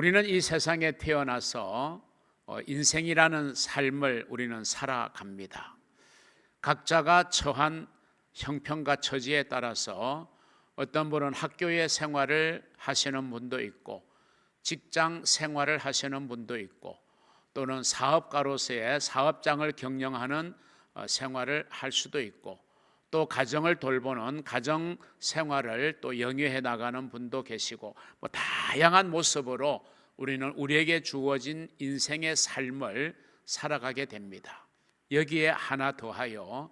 우리는 이 세상에 태어나서 인생이라는 삶을 우리는 살아갑니다. 각자가 처한 형편과 처지에 따라서 어떤 분은 학교의 생활을 하시는 분도 있고 직장 생활을 하시는 분도 있고 또는 사업가로서의 사업장을 경영하는 생활을 할 수도 있고 또 가정을 돌보는 가정 생활을 또 영위해 나가는 분도 계시고 다양한 모습으로 우리는 우리에게 주어진 인생의 삶을 살아가게 됩니다. 여기에 하나 더하여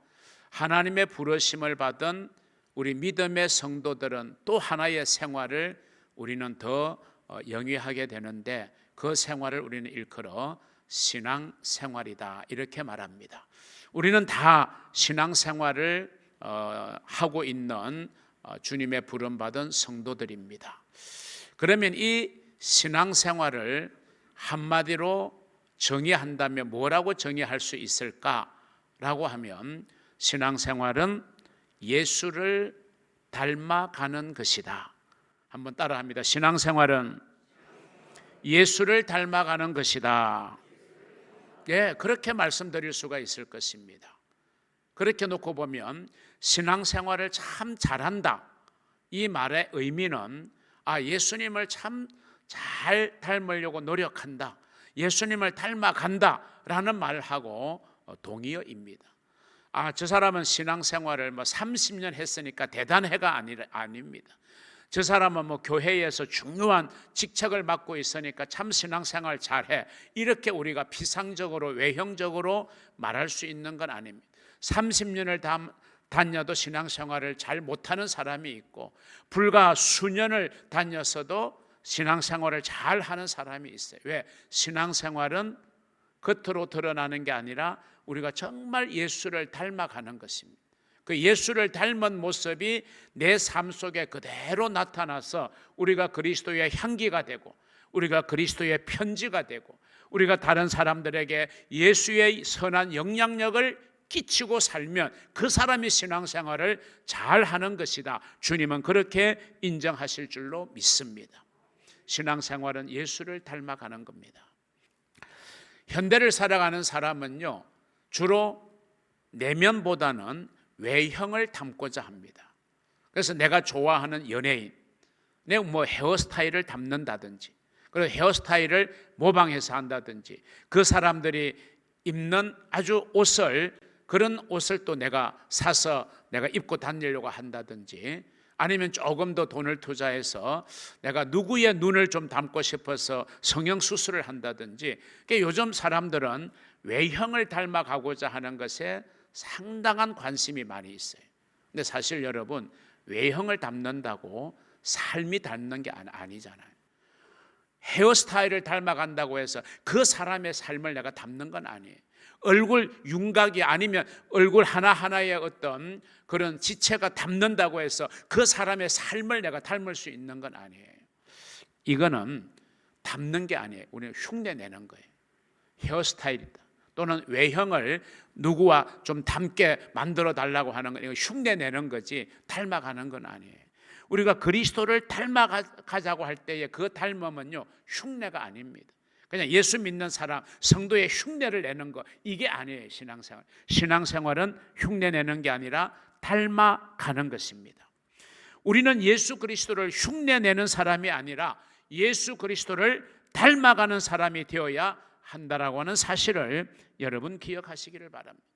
하나님의 부르심을 받은 우리 믿음의 성도들은 또 하나의 생활을 우리는 더 영위하게 되는데 그 생활을 우리는 일컬어 신앙생활이다 이렇게 말합니다. 우리는 다 신앙생활을 하고 있는 주님의 부름받은 성도들입니다. 그러면 이 신앙생활을 한마디로 정의한다면 뭐라고 정의할 수 있을까라고 하면 신앙생활은 예수를 닮아가는 것이다. 한번 따라합니다. 신앙생활은 예수를 닮아가는 것이다. 예, 그렇게 말씀드릴 수가 있을 것입니다. 그렇게 놓고 보면 신앙생활을 참 잘한다. 이 말의 의미는 예수님을 참 잘 닮으려고 노력한다. 예수님을 닮아간다라는 말하고 동의어입니다. 저 사람은 신앙생활을 30년 했으니까 대단해가 아닙니다. 저 사람은 교회에서 중요한 직책을 맡고 있으니까 참 신앙생활 잘해. 이렇게 우리가 피상적으로 외형적으로 말할 수 있는 건 아닙니다. 30년을 다녀도 신앙생활을 잘 못하는 사람이 있고 불과 수년을 다녔어도 신앙생활을 잘 하는 사람이 있어요. 왜? 신앙생활은 겉으로 드러나는 게 아니라 우리가 정말 예수를 닮아가는 것입니다. 그 예수를 닮은 모습이 내 삶 속에 그대로 나타나서 우리가 그리스도의 향기가 되고 우리가 그리스도의 편지가 되고 우리가 다른 사람들에게 예수의 선한 영향력을 끼치고 살면 그 사람이 신앙생활을 잘하는 것이다. 주님은 그렇게 인정하실 줄로 믿습니다. 신앙생활은 예수를 닮아가는 겁니다. 현대를 살아가는 사람은요 주로 내면보다는 외형을 담고자 합니다. 그래서 내가 좋아하는 연예인, 내 헤어스타일을 담는다든지 그리고 헤어스타일을 모방해서 한다든지 그 사람들이 입는 아주 그런 옷을 또 내가 사서 내가 입고 다니려고 한다든지 아니면 조금 더 돈을 투자해서 내가 누구의 눈을 좀 담고 싶어서 성형수술을 한다든지 요즘 사람들은 외형을 닮아가고자 하는 것에 상당한 관심이 많이 있어요. 근데 사실 여러분 외형을 담는다고 삶이 닮는 게 아니잖아요. 헤어스타일을 닮아간다고 해서 그 사람의 삶을 내가 담는 건 아니에요. 얼굴 윤곽이 아니면 얼굴 하나하나의 어떤 그런 지체가 담는다고 해서 그 사람의 삶을 내가 닮을 수 있는 건 아니에요. 이거는 담는 게 아니에요. 우리는 흉내내는 거예요. 헤어스타일이다. 또는 외형을 누구와 좀 닮게 만들어 달라고 하는 건 이거 흉내내는 거지 닮아가는 건 아니에요. 우리가 그리스도를 닮아가자고 할 때의 그 닮음은요 흉내가 아닙니다. 그냥 예수 믿는 사람 성도의 흉내를 내는 거 이게 아니에요. 신앙생활. 신앙생활은 흉내내는 게 아니라 닮아가는 것입니다. 우리는 예수 그리스도를 흉내내는 사람이 아니라 예수 그리스도를 닮아가는 사람이 되어야 한다라고 하는 사실을 여러분 기억하시기를 바랍니다.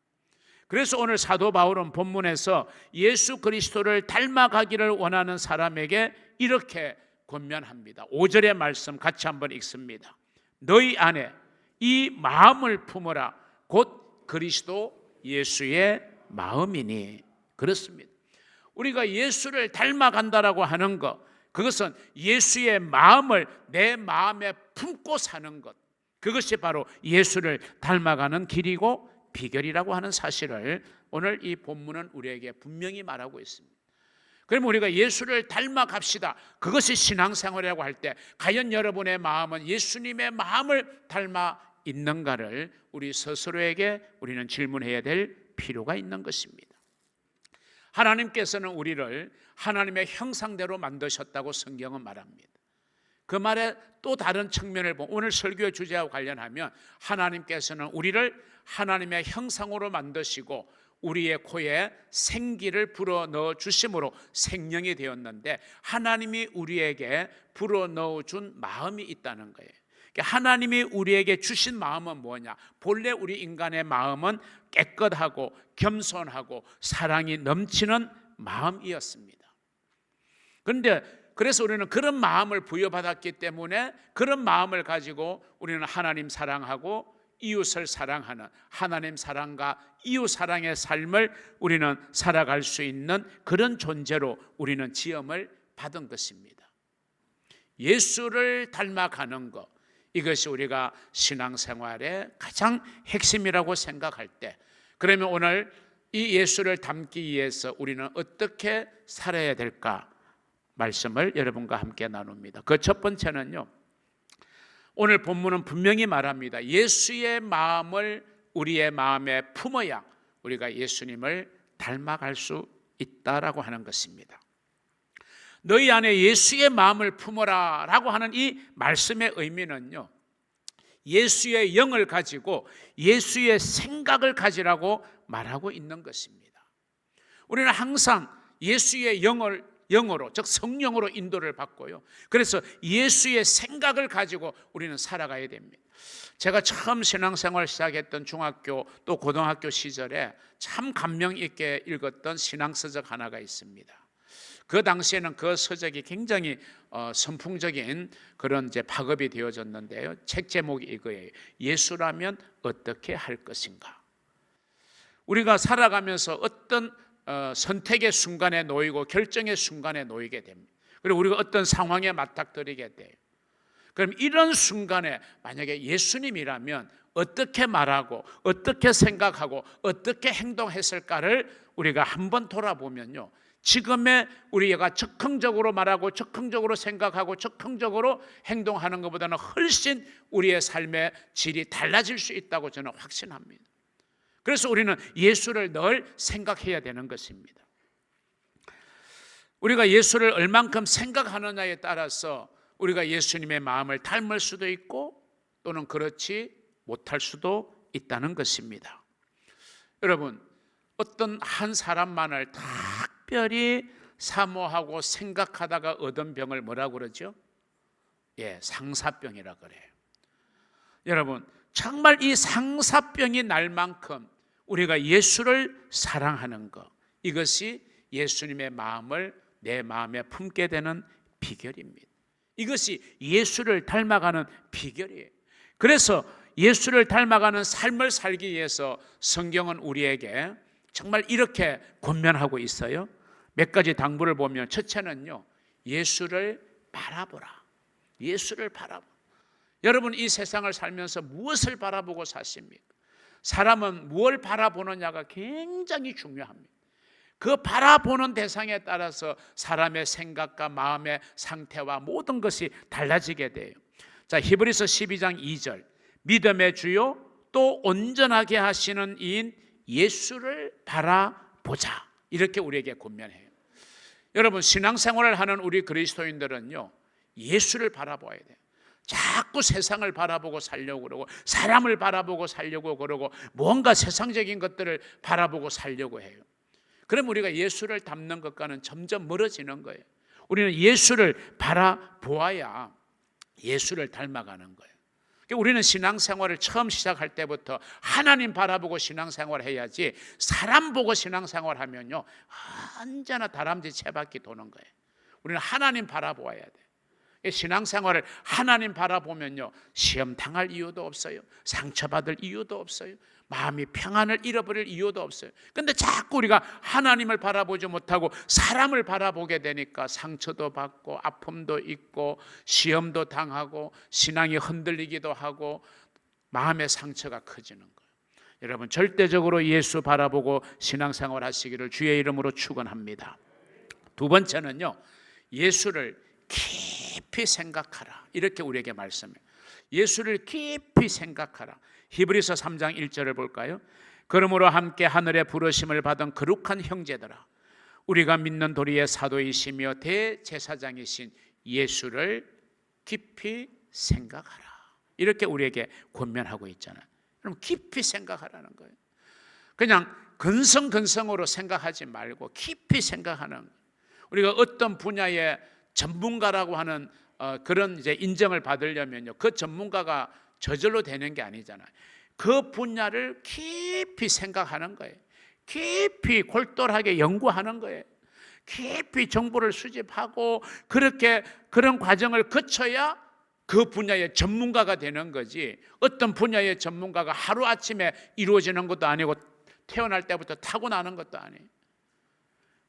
그래서 오늘 사도 바울은 본문에서 예수 그리스도를 닮아가기를 원하는 사람에게 이렇게 권면합니다. 5절의 말씀 같이 한번 읽습니다. 너희 안에 이 마음을 품어라. 곧 그리스도 예수의 마음이니. 그렇습니다. 우리가 예수를 닮아간다라고 하는 것, 그것은 예수의 마음을 내 마음에 품고 사는 것, 그것이 바로 예수를 닮아가는 길이고 비결이라고 하는 사실을 오늘 이 본문은 우리에게 분명히 말하고 있습니다. 그럼 우리가 예수를 닮아갑시다. 그것이 신앙생활이라고 할 때 과연 여러분의 마음은 예수님의 마음을 닮아 있는가를 우리 스스로에게 우리는 질문해야 될 필요가 있는 것입니다. 하나님께서는 우리를 하나님의 형상대로 만드셨다고 성경은 말합니다. 그 말에 또 다른 측면을 보면 오늘 설교의 주제와 관련하면 하나님께서는 우리를 하나님의 형상으로 만드시고 우리의 코에 생기를 불어넣어 주심으로 생명이 되었는데 하나님이 우리에게 불어넣어 준 마음이 있다는 거예요. 하나님이 우리에게 주신 마음은 뭐냐? 본래 우리 인간의 마음은 깨끗하고 겸손하고 사랑이 넘치는 마음이었습니다. 그런데 그래서 우리는 그런 마음을 부여받았기 때문에 그런 마음을 가지고 우리는 하나님 사랑하고 이웃을 사랑하는 하나님 사랑과 이웃 사랑의 삶을 우리는 살아갈 수 있는 그런 존재로 우리는 지음을 받은 것입니다. 예수를 닮아가는 것, 이것이 우리가 신앙생활의 가장 핵심이라고 생각할 때, 그러면 오늘 이 예수를 닮기 위해서 우리는 어떻게 살아야 될까? 말씀을 여러분과 함께 나눕니다. 그 첫 번째는요, 오늘 본문은 분명히 말합니다. 예수의 마음을 우리의 마음에 품어야 우리가 예수님을 닮아갈 수 있다라고 하는 것입니다. 너희 안에 예수의 마음을 품어라 라고 하는 이 말씀의 의미는요, 예수의 영을 가지고 예수의 생각을 가지라고 말하고 있는 것입니다. 우리는 항상 예수의 영으로, 즉 성령으로 인도를 받고요, 그래서 예수의 생각을 가지고 우리는 살아가야 됩니다. 제가 처음 신앙생활 시작했던 중학교 또 고등학교 시절에 참 감명 있게 읽었던 신앙서적 하나가 있습니다. 그 당시에는 그 서적이 굉장히 선풍적인 그런 이제 파급이 되어졌는데요, 책 제목이 이거예요. 예수라면 어떻게 할 것인가. 우리가 살아가면서 어떤 선택의 순간에 놓이고 결정의 순간에 놓이게 됩니다. 그리고 우리가 어떤 상황에 맞닥뜨리게 돼요. 그럼 이런 순간에 만약에 예수님이라면 어떻게 말하고 어떻게 생각하고 어떻게 행동했을까를 우리가 한번 돌아보면요, 지금의 우리가 적극적으로 말하고 적극적으로 생각하고 적극적으로 행동하는 것보다는 훨씬 우리의 삶의 질이 달라질 수 있다고 저는 확신합니다. 그래서 우리는 예수를 늘 생각해야 되는 것입니다. 우리가 예수를 얼만큼 생각하느냐에 따라서 우리가 예수님의 마음을 닮을 수도 있고 또는 그렇지 못할 수도 있다는 것입니다. 여러분, 어떤 한 사람만을 특별히 사모하고 생각하다가 얻은 병을 뭐라고 그러죠? 상사병이라 그래요. 여러분, 정말 이 상사병이 날 만큼 우리가 예수를 사랑하는 것, 이것이 예수님의 마음을 내 마음에 품게 되는 비결입니다. 이것이 예수를 닮아가는 비결이에요. 그래서 예수를 닮아가는 삶을 살기 위해서 성경은 우리에게 정말 이렇게 권면하고 있어요. 몇 가지 당부를 보면, 첫째는요, 예수를 바라보라. 예수를 바라보라. 여러분, 이 세상을 살면서 무엇을 바라보고 사십니까? 사람은 무엇을 바라보느냐가 굉장히 중요합니다. 그 바라보는 대상에 따라서 사람의 생각과 마음의 상태와 모든 것이 달라지게 돼요. 자, 히브리서 12장 2절, 믿음의 주요 또 온전하게 하시는 이인 예수를 바라보자, 이렇게 우리에게 권면해요. 여러분, 신앙생활을 하는 우리 그리스도인들은요, 예수를 바라봐야 돼요. 자꾸 세상을 바라보고 살려고 그러고 사람을 바라보고 살려고 그러고 뭔가 세상적인 것들을 바라보고 살려고 해요. 그럼 우리가 예수를 닮는 것과는 점점 멀어지는 거예요. 우리는 예수를 바라보아야 예수를 닮아가는 거예요. 우리는 신앙생활을 처음 시작할 때부터 하나님 바라보고 신앙생활을 해야지, 사람 보고 신앙생활하면요 언제나 다람쥐 채바퀴 도는 거예요. 우리는 하나님 바라보아야 돼요. 신앙생활을 하나님 바라보면요, 시험 당할 이유도 없어요. 상처받을 이유도 없어요. 마음이 평안을 잃어버릴 이유도 없어요. 그런데 자꾸 우리가 하나님을 바라보지 못하고 사람을 바라보게 되니까 상처도 받고 아픔도 있고 시험도 당하고 신앙이 흔들리기도 하고 마음의 상처가 커지는 거예요. 여러분, 절대적으로 예수 바라보고 신앙생활 하시기를 주의 이름으로 축원합니다. 두 번째는요, 예수를 깊이 생각하라, 이렇게 우리에게 말씀해요. 예수를 깊이 생각하라. 히브리서 3장 1절을 볼까요? 그러므로 함께 하늘의 부르심을 받은 거룩한 형제들아, 우리가 믿는 도리의 사도이시며 대제사장이신 예수를 깊이 생각하라. 이렇게 우리에게 권면하고 있잖아요. 그럼 깊이 생각하라는 거예요. 그냥 근성으로 생각하지 말고 깊이 생각하는 거예요. 우리가 어떤 분야의 전문가라고 하는 그런 이제 인정을 받으려면요, 그 전문가가 저절로 되는 게 아니잖아요. 그 분야를 깊이 생각하는 거예요. 깊이 골똘하게 연구하는 거예요. 깊이 정보를 수집하고 그렇게 그런 과정을 거쳐야 그 분야의 전문가가 되는 거지, 어떤 분야의 전문가가 하루아침에 이루어지는 것도 아니고 태어날 때부터 타고나는 것도 아니에요.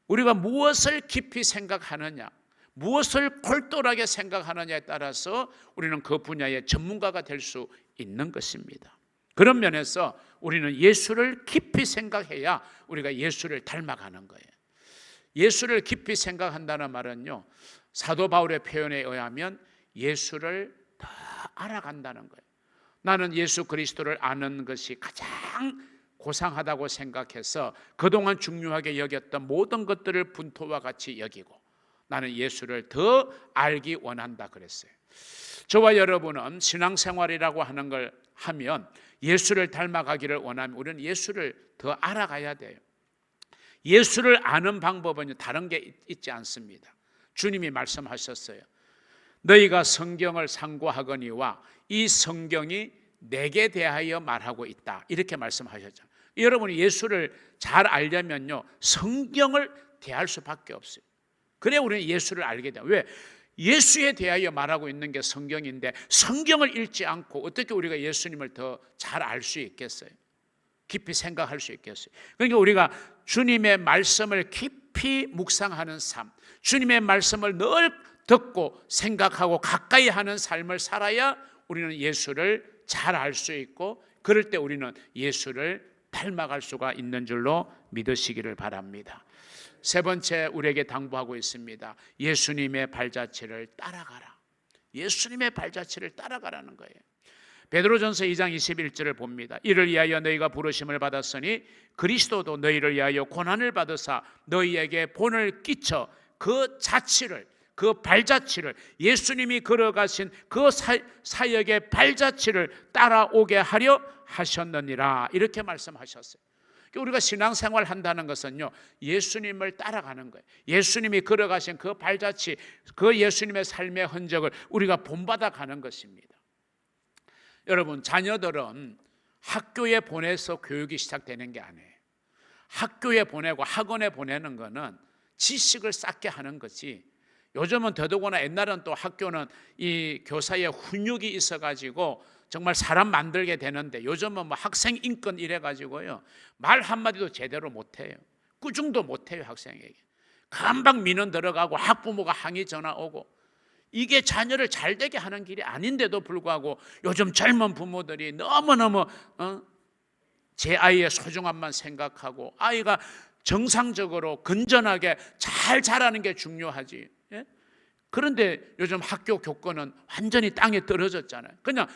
우리가 무엇을 깊이 생각하느냐, 무엇을 골똘하게 생각하느냐에 따라서 우리는 그 분야의 전문가가 될 수 있는 것입니다. 그런 면에서 우리는 예수를 깊이 생각해야 우리가 예수를 닮아가는 거예요. 예수를 깊이 생각한다는 말은요, 사도 바울의 표현에 의하면 예수를 더 알아간다는 거예요. 나는 예수 그리스도를 아는 것이 가장 고상하다고 생각해서 그동안 중요하게 여겼던 모든 것들을 분토와 같이 여기고 나는 예수를 더 알기 원한다 그랬어요. 저와 여러분은 신앙생활이라고 하는 걸 하면 예수를 닮아가기를 원하면 우리는 예수를 더 알아가야 돼요. 예수를 아는 방법은 다른 게 있지 않습니다. 주님이 말씀하셨어요. 너희가 성경을 상고하거니와 이 성경이 내게 대하여 말하고 있다. 이렇게 말씀하셨죠. 여러분이 예수를 잘 알려면요, 성경을 대할 수밖에 없어요. 그래야 우리는 예수를 알게 돼요. 왜? 예수에 대하여 말하고 있는 게 성경인데 성경을 읽지 않고 어떻게 우리가 예수님을 더 잘 알 수 있겠어요? 깊이 생각할 수 있겠어요? 그러니까 우리가 주님의 말씀을 깊이 묵상하는 삶, 주님의 말씀을 늘 듣고 생각하고 가까이 하는 삶을 살아야 우리는 예수를 잘 알 수 있고, 그럴 때 우리는 예수를 닮아갈 수가 있는 줄로 믿으시기를 바랍니다. 세 번째 우리에게 당부하고 있습니다. 예수님의 발자취를 따라가라. 예수님의 발자취를 따라가라는 거예요. 베드로전서 2장 21절을 봅니다. 이를 위하여 너희가 부르심을 받았으니 그리스도도 너희를 위하여 고난을 받으사 너희에게 본을 끼쳐 그 자취를, 그 발자취를, 예수님이 걸어가신 그 사역의 발자취를 따라오게 하려 하셨느니라. 이렇게 말씀하셨어요. 우리가 신앙생활 한다는 것은요, 예수님을 따라가는 거예요. 예수님이 걸어가신 그 발자취, 그 예수님의 삶의 흔적을 우리가 본받아 가는 것입니다. 여러분, 자녀들은 학교에 보내서 교육이 시작되는 게 아니에요. 학교에 보내고 학원에 보내는 거는 지식을 쌓게 하는 거지, 요즘은 더더구나 옛날은 또 학교는 이 교사의 훈육이 있어가지고 정말 사람 만들게 되는데, 요즘은 뭐 학생 인권 이래가지고요, 말 한마디도 제대로 못해요. 꾸중도 못해요. 학생에게 금방 민원 들어가고 학부모가 항의 전화 오고, 이게 자녀를 잘 되게 하는 길이 아닌데도 불구하고 요즘 젊은 부모들이 너무너무 제 아이의 소중함만 생각하고 아이가 정상적으로 건전하게 잘 자라는 게 중요하지. 그런데 요즘 학교 교권은 완전히 땅에 떨어졌잖아요. 그냥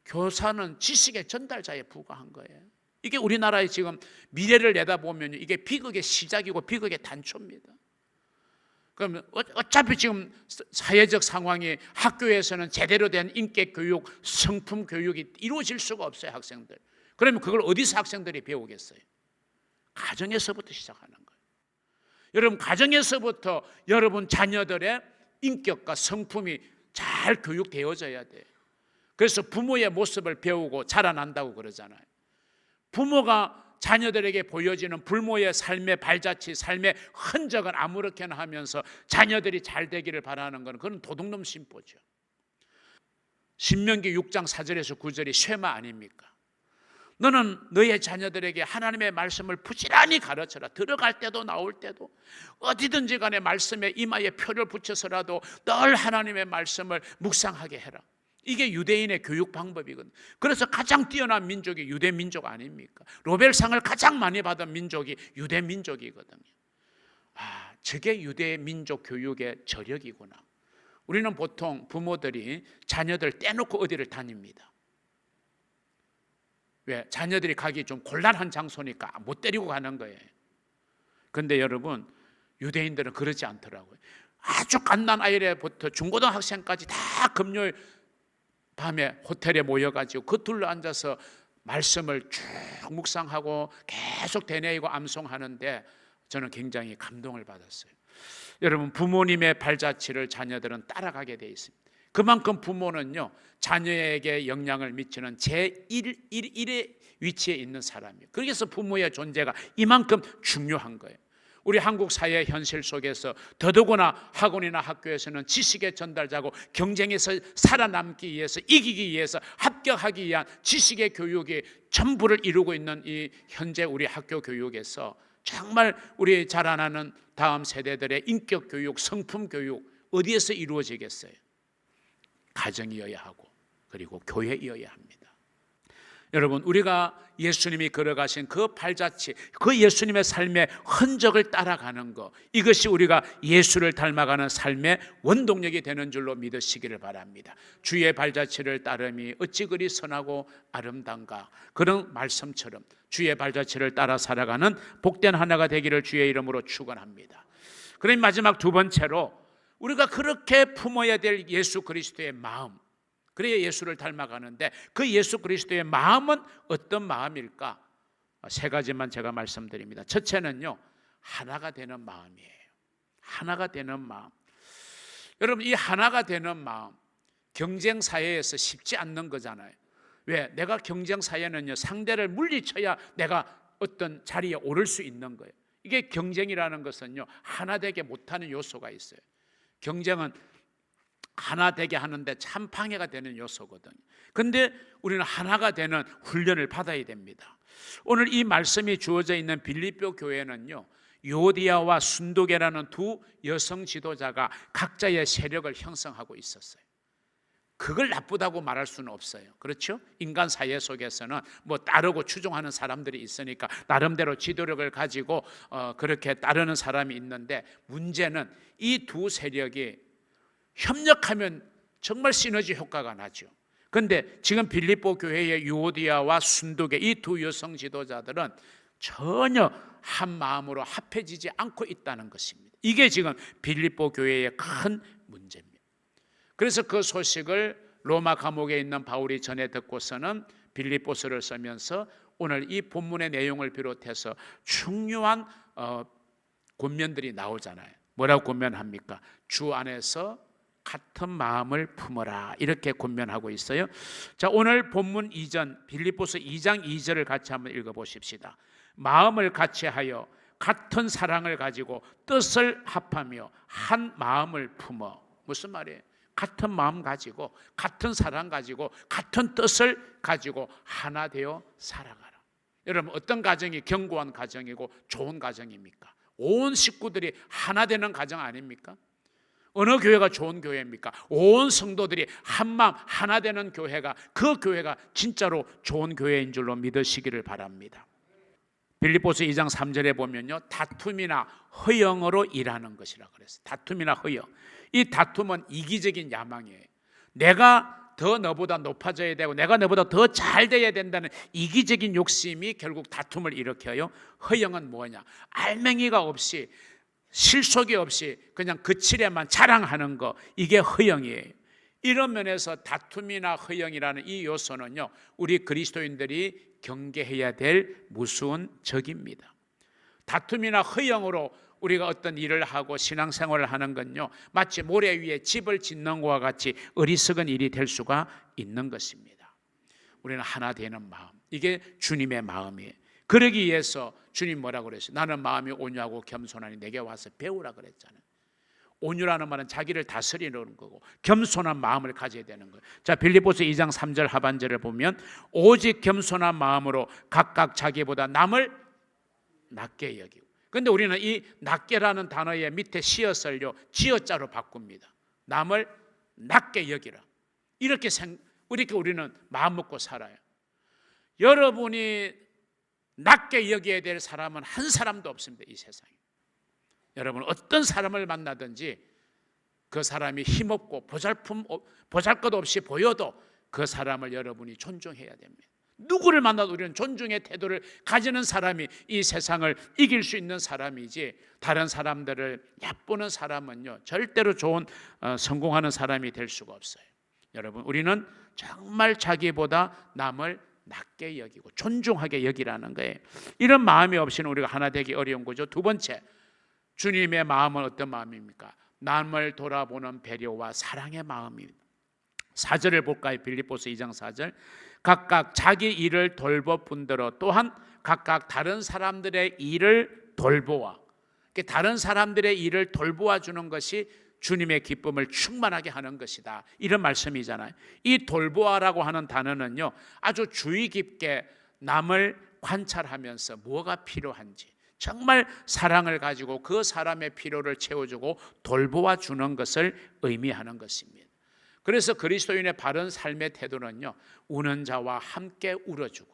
교사는 지식의 전달자에 불과한 거예요. 이게 우리나라의 지금 미래를 내다보면 이게 비극의 시작이고 비극의 단초입니다. 그럼 어차피 지금 사회적 상황이 학교에서는 제대로 된 인격 교육, 성품 교육이 이루어질 수가 없어요. 학생들. 그러면 그걸 어디서 학생들이 배우겠어요? 가정에서부터 시작하는 거예요. 여러분, 가정에서부터 여러분 자녀들의 인격과 성품이 잘 교육되어져야 돼요. 그래서 부모의 모습을 배우고 자라난다고 그러잖아요. 부모가 자녀들에게 보여지는 부모의 삶의 발자취, 삶의 흔적은 아무렇게나 하면서 자녀들이 잘 되기를 바라는 것은 그건 도둑놈 심보죠. 신명기 6장 4절에서 9절이 쉐마 아닙니까? 너는 너의 자녀들에게 하나님의 말씀을 부지런히 가르쳐라. 들어갈 때도 나올 때도 어디든지 간에 말씀에 이마에 표를 붙여서라도 늘 하나님의 말씀을 묵상하게 해라. 이게 유대인의 교육 방법이거든요. 그래서 가장 뛰어난 민족이 유대 민족 아닙니까? 노벨상을 가장 많이 받은 민족이 유대 민족이거든요. 저게 유대 민족 교육의 저력이구나. 우리는 보통 부모들이 자녀들 떼놓고 어디를 다닙니다. 왜? 자녀들이 가기 좀 곤란한 장소니까 못 데리고 가는 거예요. 그런데 여러분, 유대인들은 그러지 않더라고요. 아주 갓난 아이부터 중고등학생까지 다 금요일 밤에 호텔에 모여가지고 그 둘러 앉아서 말씀을 쭉 묵상하고 계속 되뇌이고 암송하는데 저는 굉장히 감동을 받았어요. 여러분, 부모님의 발자취를 자녀들은 따라가게 돼 있습니다. 그만큼 부모는요, 자녀에게 영향을 미치는 제1의 위치에 있는 사람이에요. 그래서 부모의 존재가 이만큼 중요한 거예요. 우리 한국 사회의 현실 속에서 더더구나 학원이나 학교에서는 지식의 전달자고 경쟁에서 살아남기 위해서, 이기기 위해서, 합격하기 위한 지식의 교육이 전부를 이루고 있는 이 현재 우리 학교 교육에서 정말 우리 자라나는 다음 세대들의 인격 교육, 성품 교육 어디에서 이루어지겠어요? 가정이어야 하고 그리고 교회이어야 합니다. 여러분, 우리가 예수님이 걸어가신 그 발자취, 그 예수님의 삶의 흔적을 따라가는 것, 이것이 우리가 예수를 닮아가는 삶의 원동력이 되는 줄로 믿으시기를 바랍니다. 주의 발자취를 따름이 어찌 그리 선하고 아름다운가. 그런 말씀처럼 주의 발자취를 따라 살아가는 복된 하나가 되기를 주의 이름으로 축원합니다. 그럼 마지막 두 번째로 우리가 그렇게 품어야 될 예수 그리스도의 마음, 그래야 예수를 닮아가는데 그 예수 그리스도의 마음은 어떤 마음일까? 세 가지만 제가 말씀드립니다. 첫째는요, 하나가 되는 마음이에요. 하나가 되는 마음. 여러분, 이 하나가 되는 마음, 경쟁 사회에서 쉽지 않는 거잖아요. 왜? 내가 경쟁 사회는요, 상대를 물리쳐야 내가 어떤 자리에 오를 수 있는 거예요. 이게 경쟁이라는 것은요, 하나 되게 못하는 요소가 있어요. 경쟁은 하나 되게 하는데 참 방해가 되는 요소거든요. 그런데 우리는 하나가 되는 훈련을 받아야 됩니다. 오늘 이 말씀이 주어져 있는 빌립보 교회는요, 요디아와 순도계라는 두 여성 지도자가 각자의 세력을 형성하고 있었어요. 그걸 나쁘다고 말할 수는 없어요. 그렇죠? 인간 사회 속에서는 뭐 따르고 추종하는 사람들이 있으니까 나름대로 지도력을 가지고 그렇게 따르는 사람이 있는데, 문제는 이 두 세력이 협력하면 정말 시너지 효과가 나죠. 그런데 지금 빌립보 교회의 유오디아와 순도계 이 두 여성 지도자들은 전혀 한 마음으로 합해지지 않고 있다는 것입니다. 이게 지금 빌립보 교회의 큰 문제입니다. 그래서 그 소식을 로마 감옥에 있는 바울이 전해 듣고서는 빌립보서를 쓰면서 오늘 이 본문의 내용을 비롯해서 중요한 권면들이 나오잖아요. 뭐라고 권면합니까? 주 안에서 같은 마음을 품어라, 이렇게 권면하고 있어요. 자, 오늘 본문 이전 빌립보서 2장 2절을 같이 한번 읽어보십시다. 마음을 같이하여 같은 사랑을 가지고 뜻을 합하며 한 마음을 품어. 무슨 말이에요? 같은 마음 가지고 같은 사랑 가지고 같은 뜻을 가지고 하나 되어 살아가라. 여러분, 어떤 가정이 견고한 가정이고 좋은 가정입니까? 온 식구들이 하나 되는 가정 아닙니까? 어느 교회가 좋은 교회입니까? 온 성도들이 한마음 하나 되는 교회가, 그 교회가 진짜로 좋은 교회인 줄로 믿으시기를 바랍니다. 빌립보서 2장 3절에 보면요, 다툼이나 허영으로 일하는 것이라 그랬어요. 다툼이나 허영. 이 다툼은 이기적인 야망이에요. 내가 더 너보다 높아져야 되고 내가 너보다 더 잘 돼야 된다는 이기적인 욕심이 결국 다툼을 일으켜요. 허영은 뭐냐? 알맹이가 없이, 실속이 없이 그냥 그칠에만 자랑하는 거, 이게 허영이에요. 이런 면에서 다툼이나 허영이라는 이 요소는요, 우리 그리스도인들이 경계해야 될 무서운 적입니다. 다툼이나 허영으로 우리가 어떤 일을 하고 신앙생활을 하는 건요, 마치 모래 위에 집을 짓는 것과 같이 어리석은 일이 될 수가 있는 것입니다. 우리는 하나 되는 마음, 이게 주님의 마음이에요. 그러기 위해서 주님 뭐라고 그랬어요? 나는 마음이 온유하고 겸손하니 내게 와서 배우라 그랬잖아요. 온유라는 말은 자기를 다스리는 거고 겸손한 마음을 가져야 되는 거예요. 자, 빌립보서 2장 3절 하반절을 보면 오직 겸손한 마음으로 각각 자기보다 남을 낮게 여기고. 그런데 우리는 이 낮게라는 단어의 밑에 시옷을요 지어자로 바꿉니다. 남을 낮게 여기라. 이렇게 우리는 마음 먹고 살아요. 여러분이 낮게 여겨야 될 사람은 한 사람도 없습니다, 이 세상에. 여러분, 어떤 사람을 만나든지 그 사람이 힘없고 보잘것 없이 보여도 그 사람을 여러분이 존중해야 됩니다. 누구를 만나도 우리는 존중의 태도를 가지는 사람이 이 세상을 이길 수 있는 사람이지, 다른 사람들을 얕보는 사람은요 절대로 좋은 성공하는 사람이 될 수가 없어요. 여러분, 우리는 정말 자기보다 남을 낮게 여기고 존중하게 여기라는 거예요. 이런 마음이 없이는 우리가 하나 되기 어려운 거죠. 두 번째, 주님의 마음은 어떤 마음입니까? 남을 돌아보는 배려와 사랑의 마음입니다. 4절을 볼까요? 빌립보서 2장 4절. 각각 자기 일을 돌보분대로 또한 각각 다른 사람들의 일을 돌보아. 다른 사람들의 일을 돌보아 주는 것이 주님의 기쁨을 충만하게 하는 것이다, 이런 말씀이잖아요. 이 돌보아라고 하는 단어는요 아주 주의 깊게 남을 관찰하면서 뭐가 필요한지 정말 사랑을 가지고 그 사람의 필요를 채워주고 돌보아 주는 것을 의미하는 것입니다. 그래서 그리스도인의 바른 삶의 태도는요 우는 자와 함께 울어주고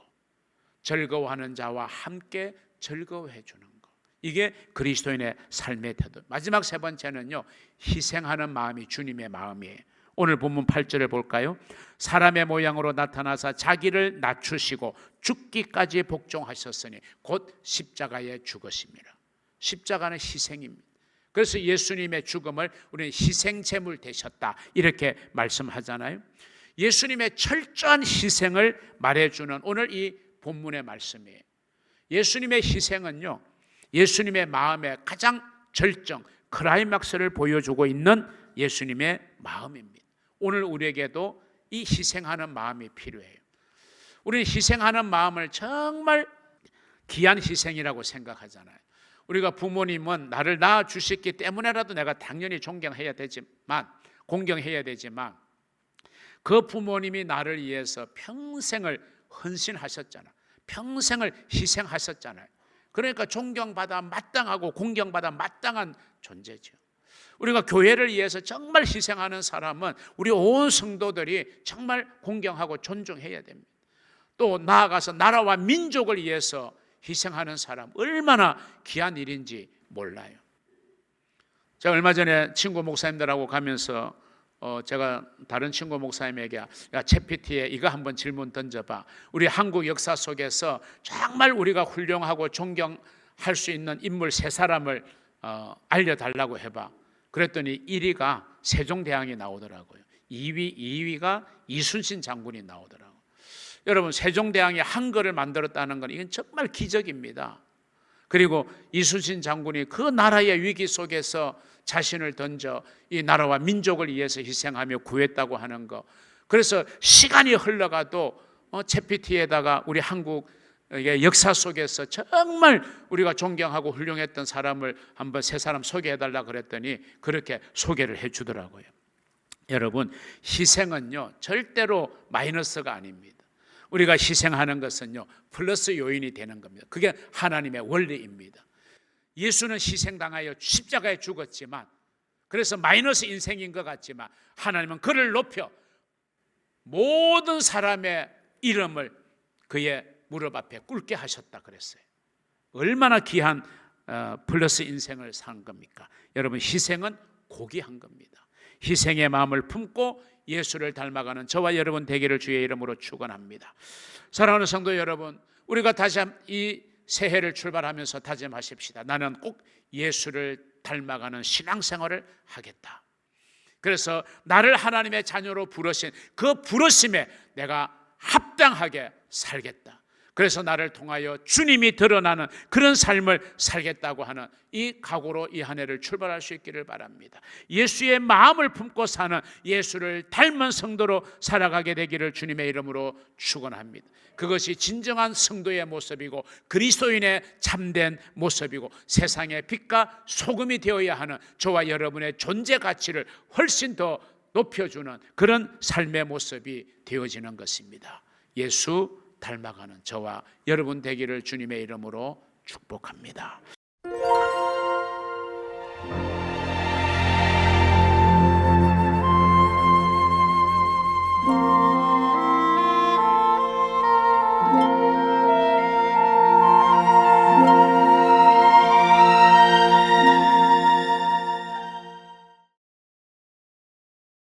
즐거워하는 자와 함께 즐거워해 주는 것, 이게 그리스도인의 삶의 태도. 마지막 세 번째는요 희생하는 마음이 주님의 마음이에요. 오늘 본문 8절을 볼까요? 사람의 모양으로 나타나사 자기를 낮추시고 죽기까지 복종하셨으니 곧 십자가에 죽으심이라. 십자가는 희생입니다. 그래서 예수님의 죽음을 우리는 희생제물 되셨다 이렇게 말씀하잖아요. 예수님의 철저한 희생을 말해주는 오늘 이 본문의 말씀이에요. 예수님의 희생은요 예수님의 마음의 가장 절정 클라이막스를 보여주고 있는 예수님의 마음입니다. 오늘 우리에게도 이 희생하는 마음이 필요해요. 우리는 희생하는 마음을 정말 귀한 희생이라고 생각하잖아요. 우리가 부모님은 나를 낳아주셨기 때문에라도 내가 당연히 존경해야 되지만, 공경해야 되지만 그 부모님이 나를 위해서 평생을 헌신하셨잖아. 평생을 희생하셨잖아요. 그러니까 존경받아 마땅하고 공경받아 마땅한 존재죠. 우리가 교회를 위해서 정말 희생하는 사람은 우리 온 성도들이 정말 공경하고 존중해야 됩니다. 또 나아가서 나라와 민족을 위해서 희생하는 사람 얼마나 귀한 일인지 몰라요. 제가 얼마 전에 친구 목사님들하고 가면서 제가 다른 친구 목사님에게 야 채피티에 이거 한번 질문 던져봐. 우리 한국 역사 속에서 정말 우리가 훌륭하고 존경할 수 있는 인물 세 사람을 알려달라고 해봐. 그랬더니 1위가 세종대왕이 나오더라고요. 2위가 이순신 장군이 나오더라고요. 여러분, 세종대왕이 한글을 만들었다는 건 이건 정말 기적입니다. 그리고 이순신 장군이 그 나라의 위기 속에서 자신을 던져 이 나라와 민족을 위해서 희생하며 구했다고 하는 거. 그래서 시간이 흘러가도 채피티에다가 우리 한국의 역사 속에서 정말 우리가 존경하고 훌륭했던 사람을 한번 세 사람 소개해달라 그랬더니 그렇게 소개를 해주더라고요. 여러분, 희생은요 절대로 마이너스가 아닙니다. 우리가 희생하는 것은요 플러스 요인이 되는 겁니다. 그게 하나님의 원리입니다. 예수는 희생당하여 십자가에 죽었지만, 그래서 마이너스 인생인 것 같지만 하나님은 그를 높여 모든 사람의 이름을 그의 무릎 앞에 꿇게 하셨다 그랬어요. 얼마나 귀한 플러스 인생을 산 겁니까? 여러분, 희생은 고귀한 겁니다. 희생의 마음을 품고 예수를 닮아가는 저와 여러분 되기를 주의 이름으로 축원합니다. 사랑하는 성도 여러분, 우리가 다시 이 새해를 출발하면서 다짐하십시다. 나는 꼭 예수를 닮아가는 신앙생활을 하겠다. 그래서 나를 하나님의 자녀로 부르신 그 부르심에 내가 합당하게 살겠다. 그래서 나를 통하여 주님이 드러나는 그런 삶을 살겠다고 하는 이 각오로 이 한 해를 출발할 수 있기를 바랍니다. 예수의 마음을 품고 사는, 예수를 닮은 성도로 살아가게 되기를 주님의 이름으로 축원합니다. 그것이 진정한 성도의 모습이고 그리스도인의 참된 모습이고 세상의 빛과 소금이 되어야 하는 저와 여러분의 존재 가치를 훨씬 더 높여주는 그런 삶의 모습이 되어지는 것입니다. 예수 닮아가는 저와 여러분 되기를 주님의 이름으로 축복합니다.